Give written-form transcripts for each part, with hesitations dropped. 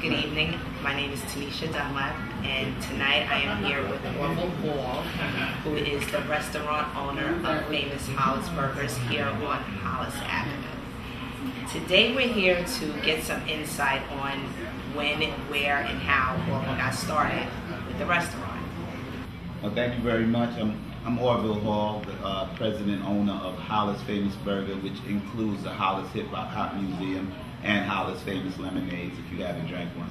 Good evening. My name is Tanisha Dunlap, and tonight I am here with Orville Hall, who is the restaurant owner of famous Hollis Burgers here on Hollis Avenue. Today we're here to get some insight on when, where, and how Orville got started with the restaurant. Well, thank you very much. I'm Orville Hall, the president owner of Hollis Famous Burger, which includes the Hollis Hip Hop Museum and Hollis Famous Lemonades, if you haven't drank one.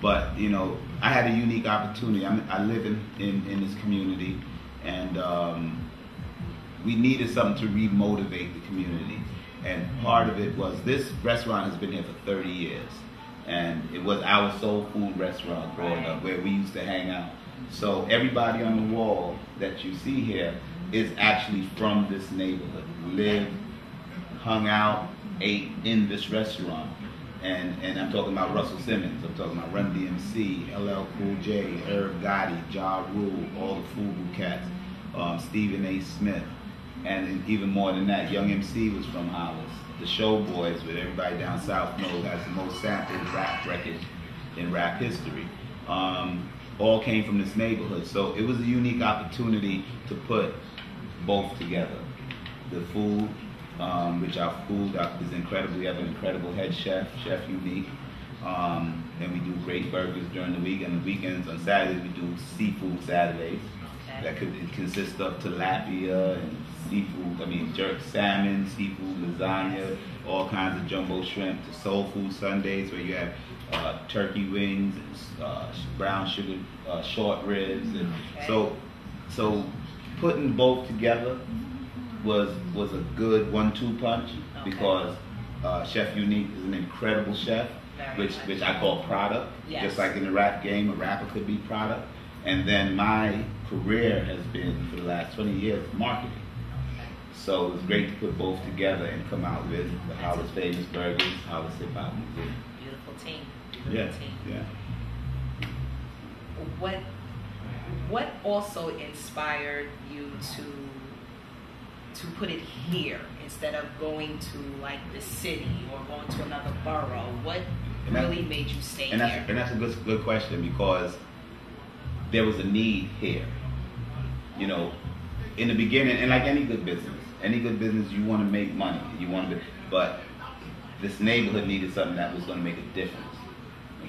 But, you know, I had a unique opportunity. I live in this community, and we needed something to re-motivate the community. And part of it was this restaurant has been here for 30 years. And it was our soul food restaurant growing up, where we used to hang out. So everybody on the wall that you see here is actually from this neighborhood. Lived, hung out, ate in this restaurant. And I'm talking about Russell Simmons, I'm talking about Run DMC, LL Cool J, Herb Gotti, Ja Rule, all the FUBU cats, Stephen A. Smith, and even more than that, Young MC was from Hollis. The Showboys, with everybody down south knows, has the most sampled rap record in rap history. All came from this neighborhood, so it was a unique opportunity to put both together. The food, which our food is incredible. We have an incredible head chef, Chef Unique. And we do great burgers during the week, and the weekends on Saturdays we do seafood Saturdays. That could consist of tilapia and seafood, jerk salmon, seafood lasagna, all kinds of jumbo shrimp, to soul food Sundays where you have turkey wings and brown sugar short ribs. And so putting both together was a good 1-2 punch, because Chef Unique is an incredible chef, which I call product. Yes. Just like in the rap game, a rapper could be product. And then my career has been, for the last 20 years, marketing. So it was great to put both together and come out with the Hollis Famous Burgers, Hollis Hip Hop Museum. Beautiful team. Beautiful team. Yeah. What also inspired you to put it here instead of going to like the city or going to another borough? What really made you stay here? And that's a good question, because there was a need here. You know, in the beginning, and like any good business, you want to make money. But this neighborhood needed something that was going to make a difference.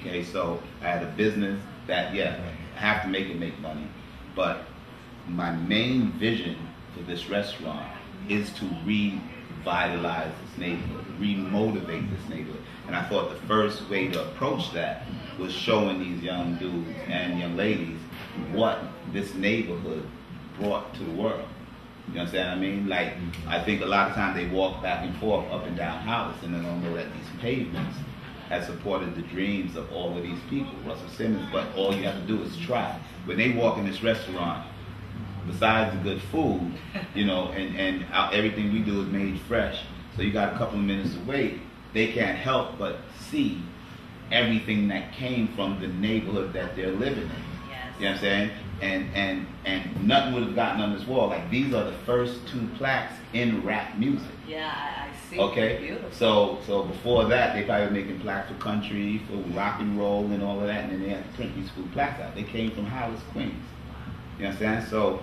Okay, so I had a business that, I have to make money. But my main vision for this restaurant is to revitalize this neighborhood, remotivate this neighborhood. And I thought the first way to approach that was showing these young dudes and young ladies what this neighborhood brought to the world. You understand what I mean? Like, I think a lot of times they walk back and forth up and down Hollis, and they don't know that these pavements have supported the dreams of all of these people, Russell Simmons, but all you have to do is try. When they walk in this restaurant, besides the good food, you know, and everything we do is made fresh, so you got a couple of minutes to wait, they can't help but see everything that came from the neighborhood that they're living in. Yes. You know what I'm saying? And nothing would have gotten on this wall. Like, these are the first 2 plaques in rap music. Yeah, I see. Okay? Beautiful. So before that, they probably were making plaques for country, for rock and roll and all of that, and then they had to print these food plaques out. They came from Hollis, Queens. You understand? So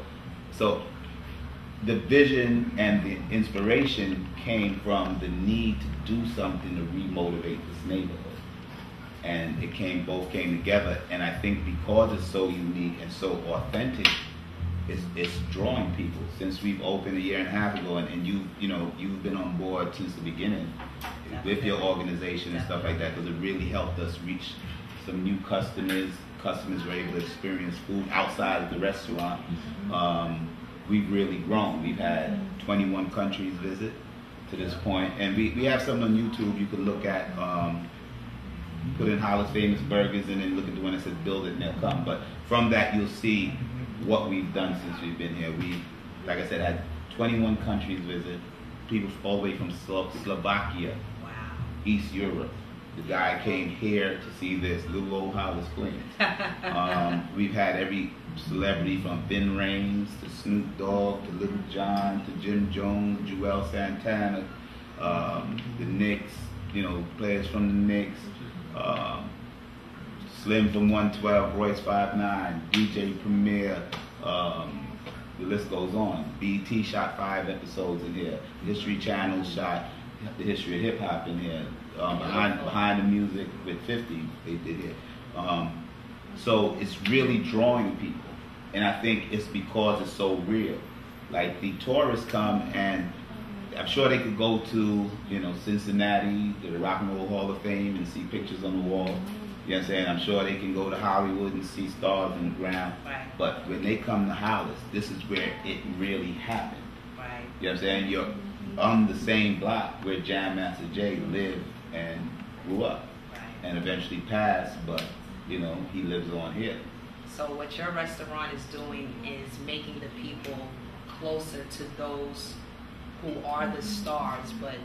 the vision and the inspiration came from the need to do something to remotivate this neighborhood. And both came together, and I think because it's so unique and so authentic, it's drawing people. Since we've opened a 1.5 years ago, and you've been on board since the beginning with your organization and stuff like that, because it really helped us reach some new customers. Customers were able to experience food outside of the restaurant. We've really grown. We've had 21 countries visit to this point, and we have something on YouTube you can look at. Put in Hollis Famous Burgers and then look at the one that says build it and they'll come. But from that you'll see what we've done since we've been here. We, like I said, had 21 countries visit, people all the way from Slovakia, East Europe. The guy came here to see this, little old Hollis, Queens. We've had every celebrity from Vin Rames to Snoop Dogg to Little John to Jim Jones, Joel Santana, the Knicks, players from the Knicks, Slim from 112, Royce 5'9", DJ Premier, the list goes on. BET shot 5 episodes in here. History Channel shot the history of hip hop in here. Behind the Music with 50, they did it. So it's really drawing people, and I think it's because it's so real. Like the tourists come, and I'm sure they could go to, you know, Cincinnati, to the Rock and Roll Hall of Fame, and see pictures on the wall. You know what I'm saying? I'm sure they can go to Hollywood and see stars on the ground. Right. But when they come to Hollis, this is where it really happened. Right. You know what I'm saying? You're on the same block where Jam Master Jay lived and grew up, Right. and eventually passed, but, you know, he lives on here. So what your restaurant is doing is making the people closer to those who are the stars, but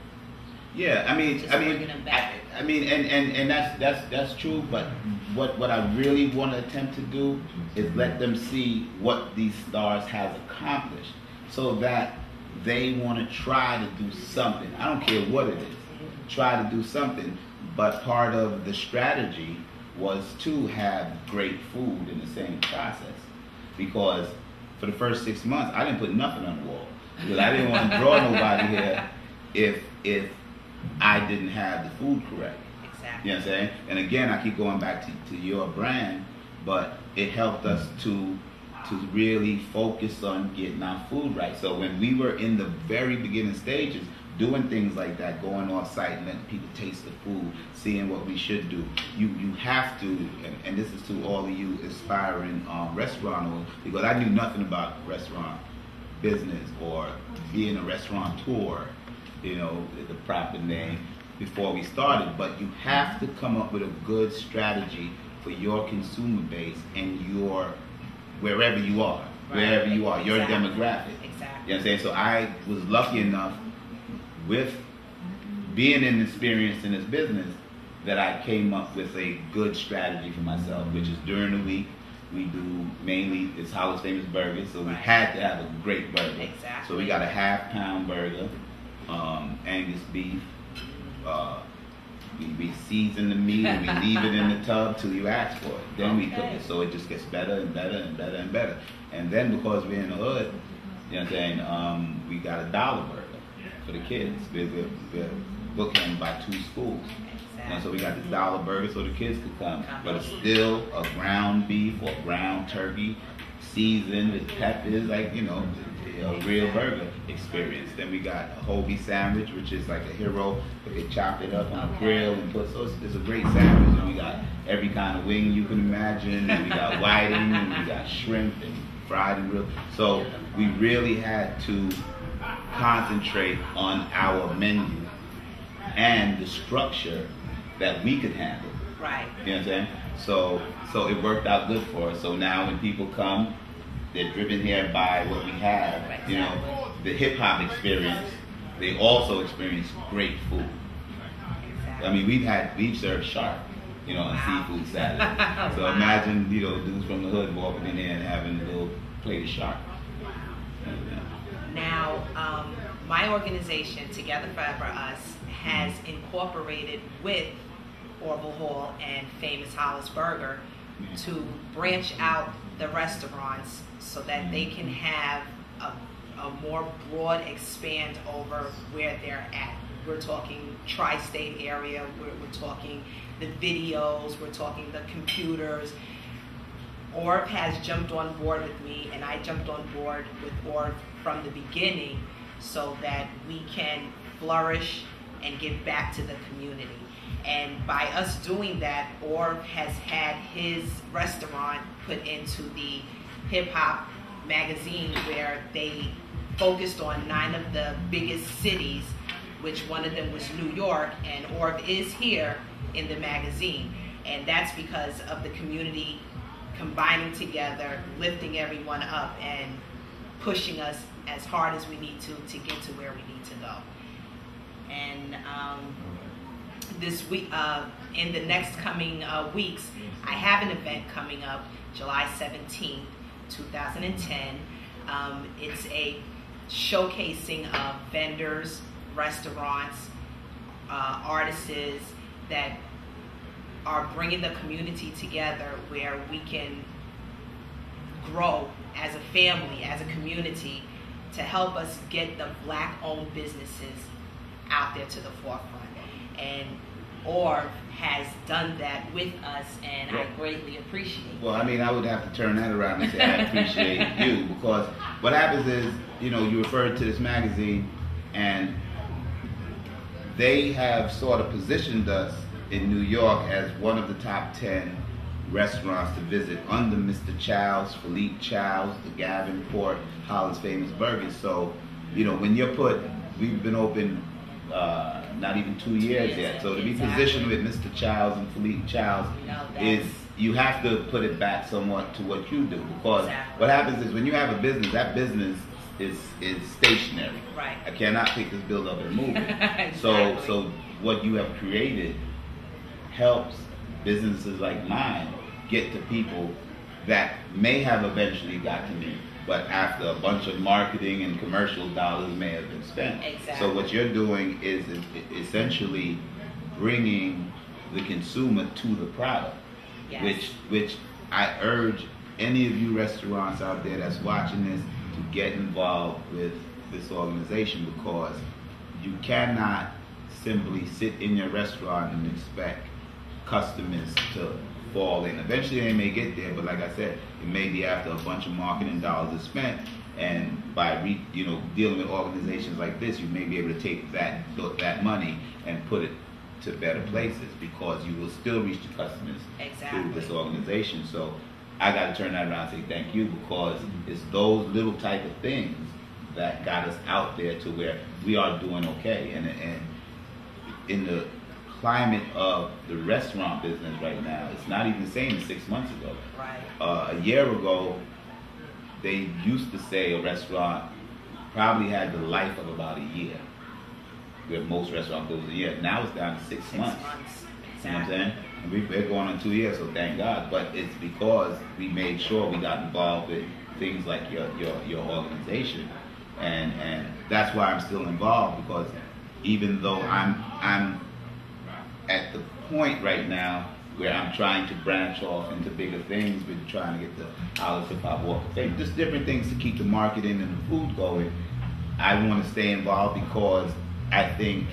Yeah, just bringing them back. and that's true. But what I really want to attempt to do is let them see what these stars has accomplished, so that they want to try to do something. I don't care what it is, try to do something. But part of the strategy was to have great food in the same process, because for the first 6 months I didn't put nothing on the wall, because I didn't want to draw nobody here if I didn't have the food correct. Exactly. You know what I'm saying? And again, I keep going back to your brand, but it helped us to really focus on getting our food right. So when we were in the very beginning stages, doing things like that, going off site and letting people taste the food, seeing what we should do, you have to, and this is to all of you aspiring restaurant owners, because I knew nothing about restaurant business or being a restaurateur, you know, the proper name, before we started. But you have to come up with a good strategy for your consumer base and your wherever you are, your demographic. Exactly. You know what I'm saying? So I was lucky enough, with being an experience in this business, that I came up with a good strategy for myself, which is during the week we do mainly it's Hollis Famous Burgers, so we had to have a great burger. Exactly. So we got a half-pound burger, Angus beef. We season the meat and we leave it in the tub till you ask for it. Then we cook it, so it just gets better and better and better and better. And then because we're in the hood, you know what I'm saying, we got a $1 burger for the kids. We're bookend by 2 schools. And so we got this $1 burger so the kids could come. But it's still a ground beef or ground turkey, seasoned with peppers, like, you know, a real burger experience. Then we got a whole beef sandwich, which is like a hero, but they chop it up on a grill and put, so it's a great sandwich. And we got every kind of wing you can imagine, and we got whiting, and we got shrimp and fried and grilled. So we really had to concentrate on our menu and the structure that we could handle. Right. You know what I'm saying? So it worked out good for us. So now when people come, they're driven here by what we have, you know, the hip hop experience. They also experience great food. I mean, we've served shark, you know, on seafood salad. So imagine, you know, dudes from the hood walking in there and having a little plate of shark. Now, my organization, Together Forever Us, has incorporated with Orville Hall and Famous Hollis Burger to branch out the restaurants so that they can have a more broad expand over where they're at. We're talking tri-state area, we're talking the videos, we're talking the computers. Orv has jumped on board with me, and I jumped on board with Orv from the beginning so that we can flourish and give back to the community. And by us doing that, Orv has had his restaurant put into the hip hop magazine, where they focused on 9 of the biggest cities, which one of them was New York, and Orv is here in the magazine. And that's because of the community combining together, lifting everyone up, and pushing us as hard as we need to get to where we need to go. And this week, in the next coming weeks, I have an event coming up, July 17th, 2010. It's a showcasing of vendors, restaurants, artists that are bringing the community together where we can grow as a family, as a community, to help us get the Black-owned businesses out there to the forefront. And Orv has done that with us, and I greatly appreciate it. Well, I mean, I would have to turn that around and say I appreciate you, because what happens is, you know, you referred to this magazine, and they have sort of positioned us in New York as one of the top 10 restaurants to visit under Mr. Chow's, Philippe Chow's, the Davenport, Hollis Famous Burgers. So, you know, when you're we've been open not even 2 years yet. So to be positioned with Mr. Chow's and Philippe Chow's is, you have to put it back somewhat to what you do, because what happens is when you have a business, that business is stationary. Right. I cannot pick this build up and move it. So what you have created helps businesses like mine get to people that may have eventually got to me, but after a bunch of marketing and commercial dollars may have been spent. Exactly. So what you're doing is essentially bringing the consumer to the product, yes. which I urge any of you restaurants out there that's watching this to get involved with this organization, because you cannot simply sit in your restaurant and expect customers to fall in. Eventually they may get there, but like I said, it may be after a bunch of marketing dollars is spent, and by dealing with organizations like this, you may be able to take that money and put it to better places, because you will still reach the customers through this organization. So I got to turn that around and say thank you, because it's those little type of things that got us out there to where we are doing okay. And in the climate of the restaurant business right now, it's not even the same as 6 months ago. Right. A year ago, they used to say a restaurant probably had the life of about a year, where most restaurants goes a year. Now it's down to 6 months. Exactly. You know what I'm saying? And we're going on 2 years, so thank God. But it's because we made sure we got involved with things like your organization, and that's why I'm still involved, because even though I'm at the point right now where I'm trying to branch off into bigger things, we're trying to get the Hollis Hip Hop Walk of Fame, just different things to keep the marketing and the food going. I want to stay involved, because I think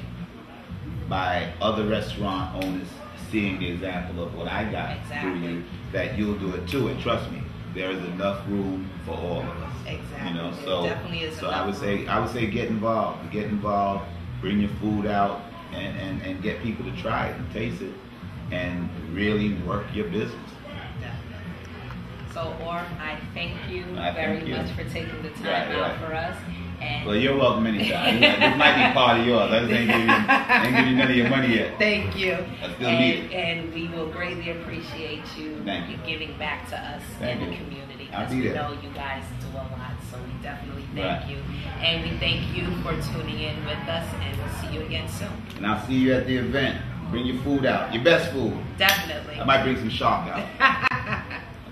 by other restaurant owners seeing the example of what I got through you, that you'll do it too. And trust me, there is enough room for all of us. Exactly. You know, so definitely is. So I would say get involved, bring your food out, and get people to try it and taste it, and really work your business. Definitely. So, Orv, I thank you thank you much for taking the time out for us. And well, you're welcome anytime. This might be part of yours. I just ain't give you none of your money yet. Thank you. I still need it. And we will greatly appreciate you giving back to us in the community, because we know you guys do a lot. So we definitely thank you. And we thank you for tuning in with us, and we'll see you again soon. And I'll see you at the event. Bring your food out, your best food. Definitely. I might bring some shark out.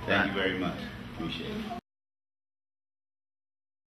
Thank you very much. Appreciate it.